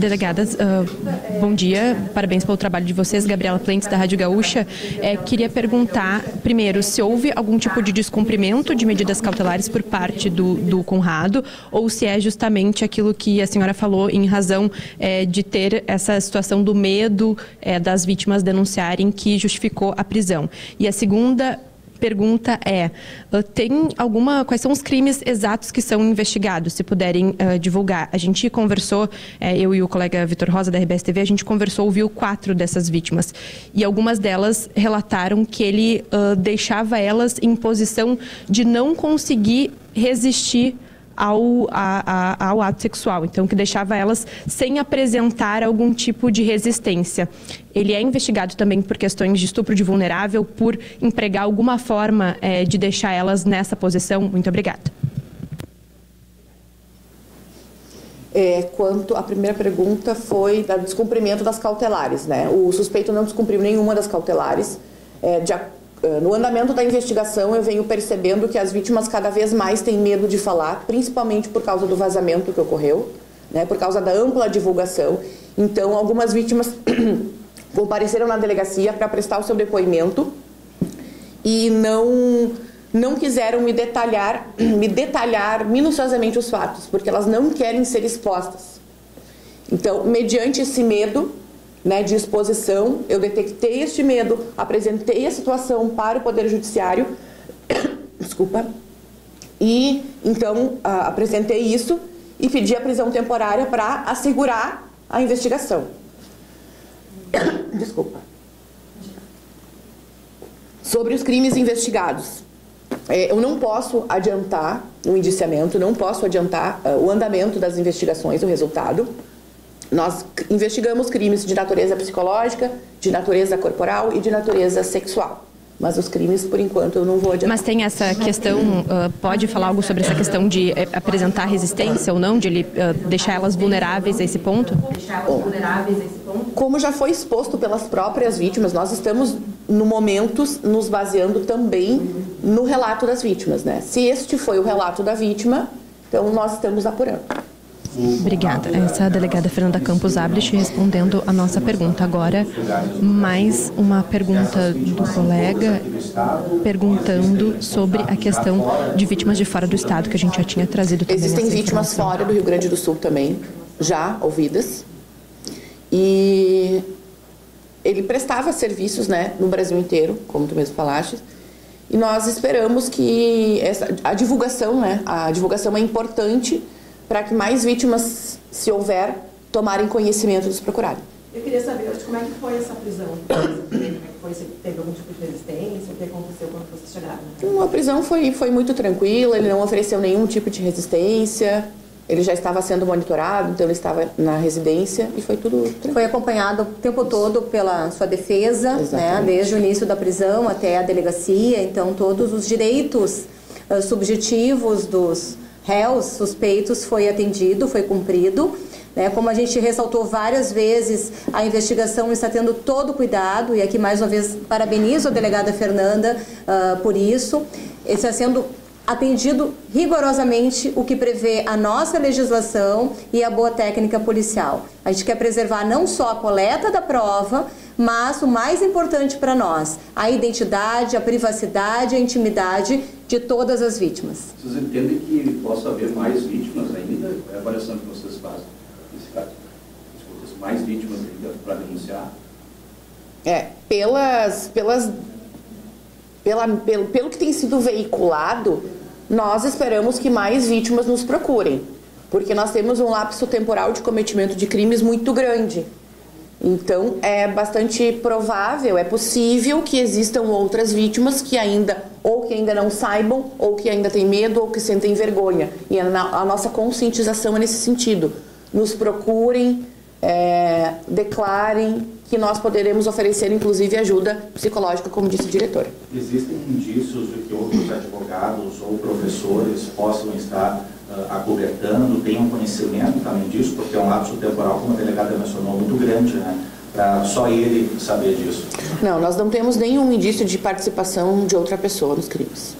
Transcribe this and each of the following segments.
Delegadas, bom dia, parabéns pelo trabalho de vocês. Gabriela Plentes, da Rádio Gaúcha. Queria perguntar, primeiro, se houve algum tipo de descumprimento de medidas cautelares por parte do Conrado, ou se é justamente aquilo que a senhora falou em razão de ter essa situação do medo das vítimas denunciarem que justificou a prisão. E a segunda pergunta quais são os crimes exatos que são investigados, se puderem divulgar? A gente conversou, eu e o colega Vitor Rosa da RBS TV, a gente conversou, ouviu 4 dessas vítimas, e algumas delas relataram que ele deixava elas em posição de não conseguir resistir ao ato sexual, então que deixava elas sem apresentar algum tipo de resistência. Ele é investigado também por questões de estupro de vulnerável, por empregar alguma forma de deixar elas nessa posição? Muito obrigada. Quanto à primeira pergunta, foi do descumprimento das cautelares, né? O suspeito não descumpriu nenhuma das cautelares. No andamento da investigação, eu venho percebendo que as vítimas cada vez mais têm medo de falar, principalmente por causa do vazamento que ocorreu, né, por causa da ampla divulgação. Então, algumas vítimas compareceram na delegacia para prestar o seu depoimento e não quiseram me detalhar minuciosamente os fatos, porque elas não querem ser expostas. Então, mediante esse medo, né, de exposição, eu detectei este medo, apresentei a situação para o Poder Judiciário, desculpa, e então apresentei isso e pedi a prisão temporária para assegurar a investigação. Desculpa. Sobre os crimes investigados, eu não posso adiantar o indiciamento, não posso adiantar o andamento das investigações, o resultado. Nós investigamos crimes de natureza psicológica, de natureza corporal e de natureza sexual. Mas os crimes, por enquanto, eu não vou adiantar. Mas tem essa questão, pode falar algo sobre essa questão de apresentar resistência ou não, de ele deixar elas vulneráveis a esse ponto? Como já foi exposto pelas próprias vítimas, nós estamos, no momento, nos baseando também no relato das vítimas, né? Se este foi o relato da vítima, então nós estamos apurando. Obrigada. Essa é a delegada Fernanda Campos Ablich respondendo a nossa pergunta. Agora, mais uma pergunta do colega perguntando sobre a questão de vítimas de fora do estado, que a gente já tinha trazido também. Existem vítimas fora do Rio Grande do Sul também, já ouvidas. E ele prestava serviços, né, no Brasil inteiro, como tu mesmo falaste. E nós esperamos que a divulgação, né, a divulgação é importante para que mais vítimas, se houver, tomarem conhecimento dos procurados. Eu queria saber hoje como é que foi essa prisão. Como é que foi? Se teve algum tipo de resistência? O que aconteceu quando vocês chegaram? A prisão foi muito tranquila, ele não ofereceu nenhum tipo de resistência. Ele já estava sendo monitorado, então ele estava na residência e foi tudo tranquilo. Foi acompanhado o tempo todo pela sua defesa, né, desde o início da prisão até a delegacia. Então, todos os direitos subjetivos dos réus suspeitos foi atendido, foi cumprido. Como a gente ressaltou várias vezes, a investigação está tendo todo o cuidado, e aqui mais uma vez parabenizo a delegada Fernanda por isso. Está sendo atendido rigorosamente o que prevê a nossa legislação e a boa técnica policial. A gente quer preservar não só a coleta da prova, mas o mais importante para nós, a identidade, a privacidade, a intimidade de todas as vítimas. Vocês entendem que possa haver mais vítimas ainda? É a avaliação que vocês fazem nesse caso? Mais vítimas ainda para denunciar? Pelo que tem sido veiculado, nós esperamos que mais vítimas nos procurem, porque nós temos um lapso temporal de cometimento de crimes muito grande. Então, é bastante provável, é possível que existam outras vítimas que ainda não saibam, ou que ainda têm medo, ou que sentem vergonha. E a nossa conscientização é nesse sentido. Nos procurem, declarem que nós poderemos oferecer, inclusive, ajuda psicológica, como disse o diretor. Existem indícios de que outros advogados ou professores possam estar acobertando, tenham conhecimento também disso, porque é um lapso temporal, como a delegada mencionou, muito grande, né? Para só ele saber disso. Não, nós não temos nenhum indício de participação de outra pessoa nos crimes.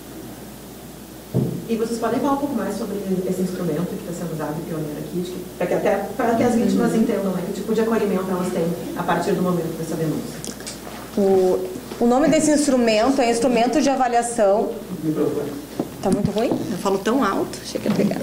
E E vocês podem falar um pouco mais sobre esse instrumento que está sendo usado, pioneiro aqui, para que as vítimas entendam, né, que tipo de acolhimento elas têm a partir do momento dessa denúncia. O nome desse instrumento é Instrumento de Avaliação. Está muito ruim? Eu falo tão alto, achei que ia pegar.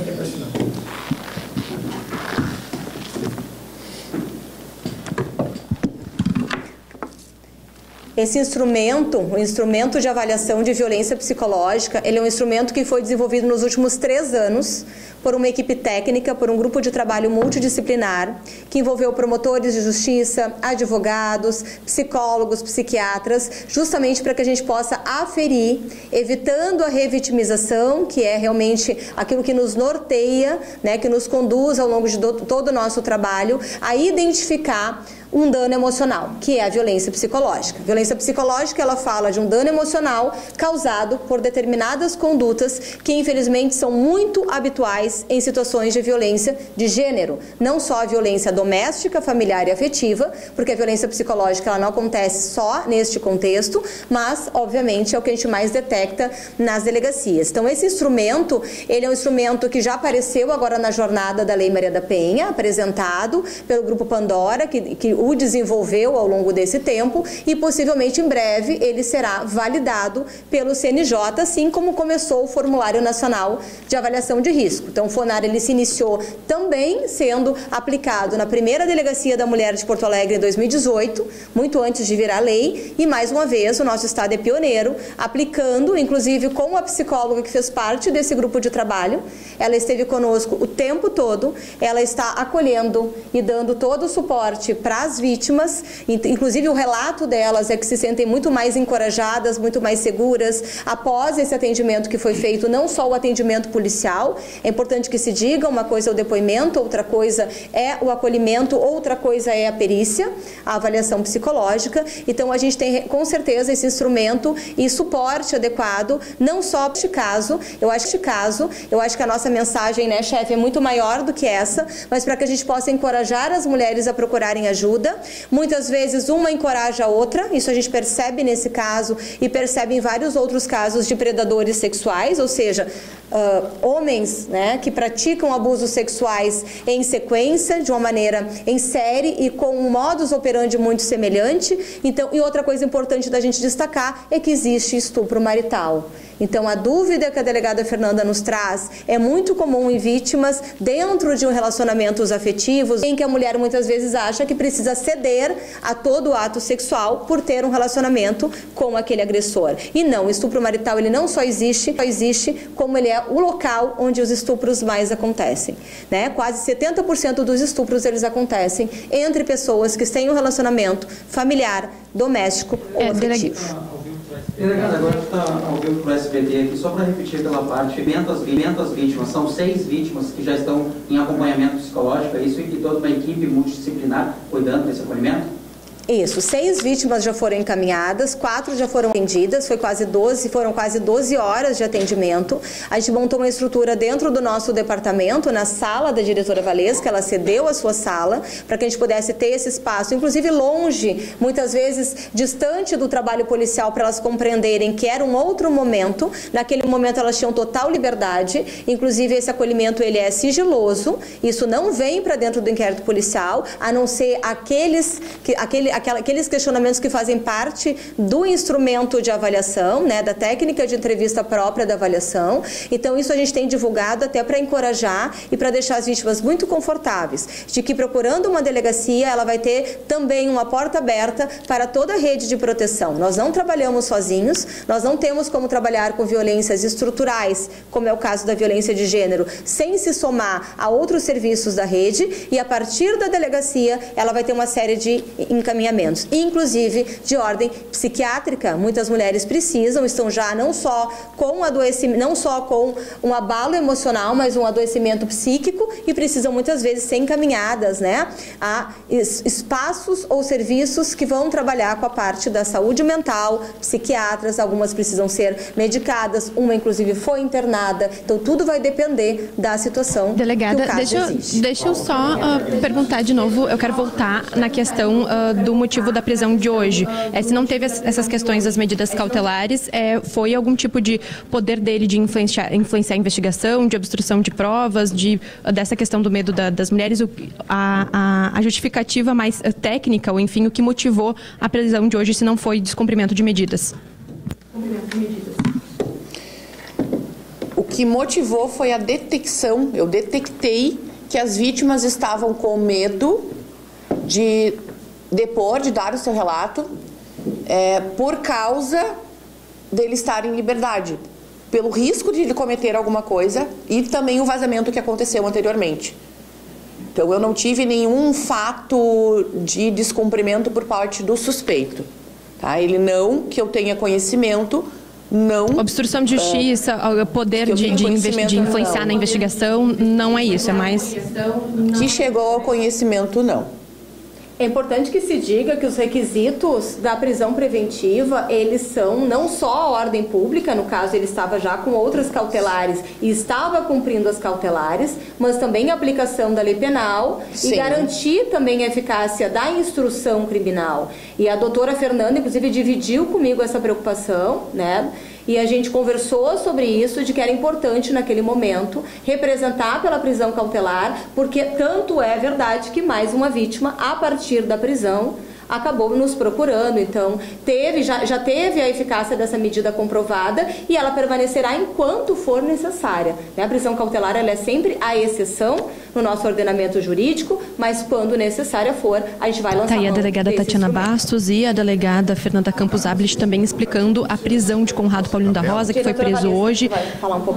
Esse instrumento, o Instrumento de Avaliação de Violência Psicológica, ele é um instrumento que foi desenvolvido nos últimos 3 anos por uma equipe técnica, por um grupo de trabalho multidisciplinar, que envolveu promotores de justiça, advogados, psicólogos, psiquiatras, justamente para que a gente possa aferir, evitando a revitimização, que é realmente aquilo que nos norteia, né, que nos conduz ao longo de todo o nosso trabalho, a identificar um dano emocional, que é a violência psicológica. A violência psicológica, ela fala de um dano emocional causado por determinadas condutas que, infelizmente, são muito habituais em situações de violência de gênero. Não só a violência doméstica, familiar e afetiva, porque a violência psicológica ela não acontece só neste contexto, mas, obviamente, é o que a gente mais detecta nas delegacias. Então, esse instrumento, ele é um instrumento que já apareceu agora na jornada da Lei Maria da Penha, apresentado pelo Grupo Pandora, que o desenvolveu ao longo desse tempo, e possivelmente em breve ele será validado pelo CNJ, assim como começou o Formulário Nacional de Avaliação de Risco. Então o FONAR ele se iniciou também sendo aplicado na primeira Delegacia da Mulher de Porto Alegre em 2018, muito antes de virar lei, e mais uma vez o nosso estado é pioneiro, aplicando, inclusive com a psicóloga que fez parte desse grupo de trabalho. Ela esteve conosco o tempo todo, ela está acolhendo e dando todo o suporte para as vítimas, inclusive o relato delas é que se sentem muito mais encorajadas, muito mais seguras após esse atendimento que foi feito, não só o atendimento policial, é importante que se diga, uma coisa é o depoimento, outra coisa é o acolhimento, outra coisa é a perícia, a avaliação psicológica. Então a gente tem com certeza esse instrumento e suporte adequado, não só neste caso, eu acho que a nossa mensagem, né, chefe, é muito maior do que essa, mas para que a gente possa encorajar as mulheres a procurarem ajuda. Muitas vezes uma encoraja a outra, isso a gente percebe nesse caso e percebe em vários outros casos de predadores sexuais, ou seja, homens, né, que praticam abusos sexuais em sequência, de uma maneira em série e com um modus operandi muito semelhante. Então, e outra coisa importante da gente destacar é que existe estupro marital. Então, a dúvida que a delegada Fernanda nos traz é muito comum em vítimas dentro de relacionamentos afetivos, em que a mulher muitas vezes acha que precisa ceder a todo o ato sexual por ter um relacionamento com aquele agressor. E não, o estupro marital ele não só existe, como ele é o local onde os estupros mais acontecem, né? Quase 70% dos estupros eles acontecem entre pessoas que têm um relacionamento familiar, doméstico ou afetivo. Delegada, agora está ao vivo para o SBT aqui, só para repetir aquela parte, 500 vítimas, são 6 vítimas que já estão em acompanhamento psicológico, é isso, e toda uma equipe multidisciplinar cuidando desse acolhimento? Isso, 6 vítimas já foram encaminhadas, 4 já foram atendidas, foram quase 12 horas de atendimento. A gente montou uma estrutura dentro do nosso departamento, na sala da diretora Valesca, ela cedeu a sua sala, para que a gente pudesse ter esse espaço, inclusive longe, muitas vezes distante do trabalho policial, para elas compreenderem que era um outro momento. Naquele momento elas tinham total liberdade, inclusive esse acolhimento ele é sigiloso, isso não vem para dentro do inquérito policial, a não ser aqueles questionamentos que fazem parte do instrumento de avaliação, né, da técnica de entrevista própria da avaliação. Então isso a gente tem divulgado até para encorajar e para deixar as vítimas muito confortáveis, de que procurando uma delegacia ela vai ter também uma porta aberta para toda a rede de proteção. Nós não trabalhamos sozinhos, nós não temos como trabalhar com violências estruturais, como é o caso da violência de gênero, sem se somar a outros serviços da rede, e a partir da delegacia ela vai ter uma série de encaminhamentos, inclusive de ordem psiquiátrica. Muitas mulheres estão já não só com adoecimento, não só com um abalo emocional, mas um adoecimento psíquico, e precisam muitas vezes ser encaminhadas, né, a espaços ou serviços que vão trabalhar com a parte da saúde mental, psiquiatras, algumas precisam ser medicadas, uma inclusive foi internada. Então tudo vai depender da situação. Delegada, deixa eu só perguntar de novo, eu quero voltar na questão do motivo da prisão de hoje. Se não teve essas questões das medidas cautelares, foi algum tipo de poder dele de influenciar a investigação, de obstrução de provas, dessa questão do medo das mulheres, a justificativa mais técnica, ou enfim, o que motivou a prisão de hoje, se não foi descumprimento de medidas? O que motivou foi a detecção. Eu detectei que as vítimas estavam com medo de depor, de dar o seu relato, por causa dele estar em liberdade, pelo risco de ele cometer alguma coisa e também o vazamento que aconteceu anteriormente. Então, eu não tive nenhum fato de descumprimento por parte do suspeito. Tá? Ele não, que eu tenha conhecimento, não... Obstrução de justiça, poder de influenciar na investigação, não é isso, é mais... Que chegou ao conhecimento, não. É importante que se diga que os requisitos da prisão preventiva, eles são não só a ordem pública, no caso ele estava já com outras cautelares e estava cumprindo as cautelares, mas também a aplicação da lei penal. Sim. E garantir também a eficácia da instrução criminal. E a doutora Fernanda, inclusive, dividiu comigo essa preocupação, né? E a gente conversou sobre isso, de que era importante naquele momento representar pela prisão cautelar, porque tanto é verdade que mais uma vítima, a partir da prisão, acabou nos procurando. Então, já teve a eficácia dessa medida comprovada e ela permanecerá enquanto for necessária. A prisão cautelar ela é sempre a exceção no nosso ordenamento jurídico, mas quando necessária for, a gente vai lançar. Tá aí a delegada Tatiana Bastos e a delegada Fernanda Campos Ablich também explicando a prisão de Conrado Paulino da Rosa, que foi preso hoje.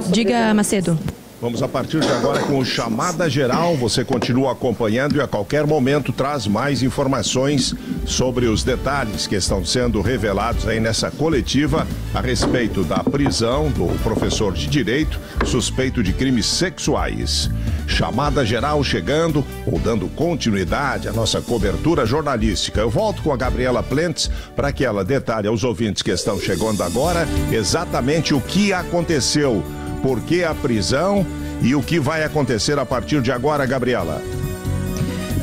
Diga, Macedo. Vamos a partir de agora com o Chamada Geral. Você continua acompanhando e a qualquer momento traz mais informações sobre os detalhes que estão sendo revelados aí nessa coletiva a respeito da prisão do professor de Direito suspeito de crimes sexuais. Chamada Geral chegando ou dando continuidade à nossa cobertura jornalística. Eu volto com a Gabriela Plentes para que ela detalhe aos ouvintes que estão chegando agora exatamente o que aconteceu. Por que a prisão e o que vai acontecer a partir de agora, Gabriela?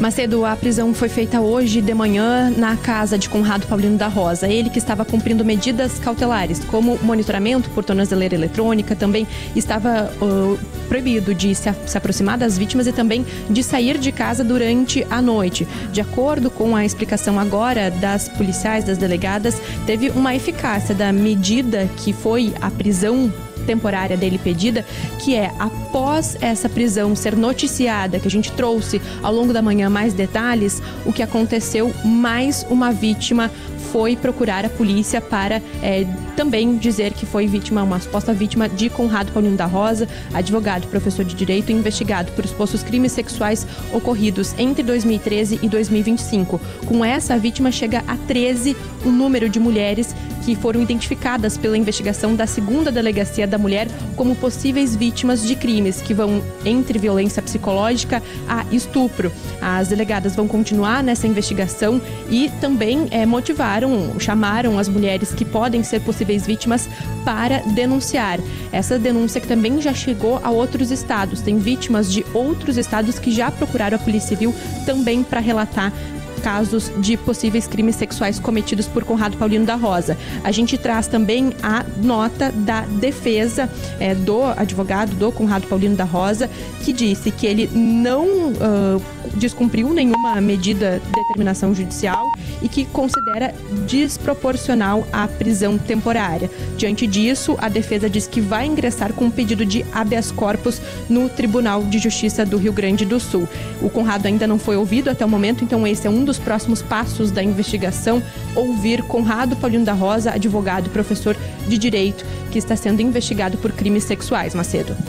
Macedo, a prisão foi feita hoje de manhã na casa de Conrado Paulino da Rosa. Ele que estava cumprindo medidas cautelares, como monitoramento por tornozeleira eletrônica, também estava proibido de se aproximar das vítimas e também de sair de casa durante a noite. De acordo com a explicação agora das policiais, das delegadas, teve uma eficácia da medida que foi a prisão temporária dele pedida, que é após essa prisão ser noticiada, que a gente trouxe ao longo da manhã mais detalhes, o que aconteceu, mais uma vítima foi procurar a polícia para também dizer que foi vítima, uma suposta vítima de Conrado Paulino da Rosa, advogado, professor de Direito e investigado por supostos crimes sexuais ocorridos entre 2013 e 2025. Com essa, a vítima chega a 13 o número de mulheres que foram identificadas pela investigação da 2ª Delegacia da Mulher como possíveis vítimas de crimes que vão entre violência psicológica a estupro. As delegadas vão continuar nessa investigação e também chamaram as mulheres que podem ser possíveis vítimas para denunciar. Essa denúncia que também já chegou a outros estados. Tem vítimas de outros estados que já procuraram a Polícia Civil também para relatar casos de possíveis crimes sexuais cometidos por Conrado Paulino da Rosa. A gente traz também a nota da defesa do advogado do Conrado Paulino da Rosa, que disse que ele não descumpriu nenhuma medida de determinação judicial e que considera desproporcional a prisão temporária. Diante disso, a defesa diz que vai ingressar com um pedido de habeas corpus no Tribunal de Justiça do Rio Grande do Sul. O Conrado ainda não foi ouvido até o momento, então esse é um dos próximos passos da investigação, ouvir Conrado Paulino da Rosa, advogado e professor de Direito, que está sendo investigado por crimes sexuais. Macedo.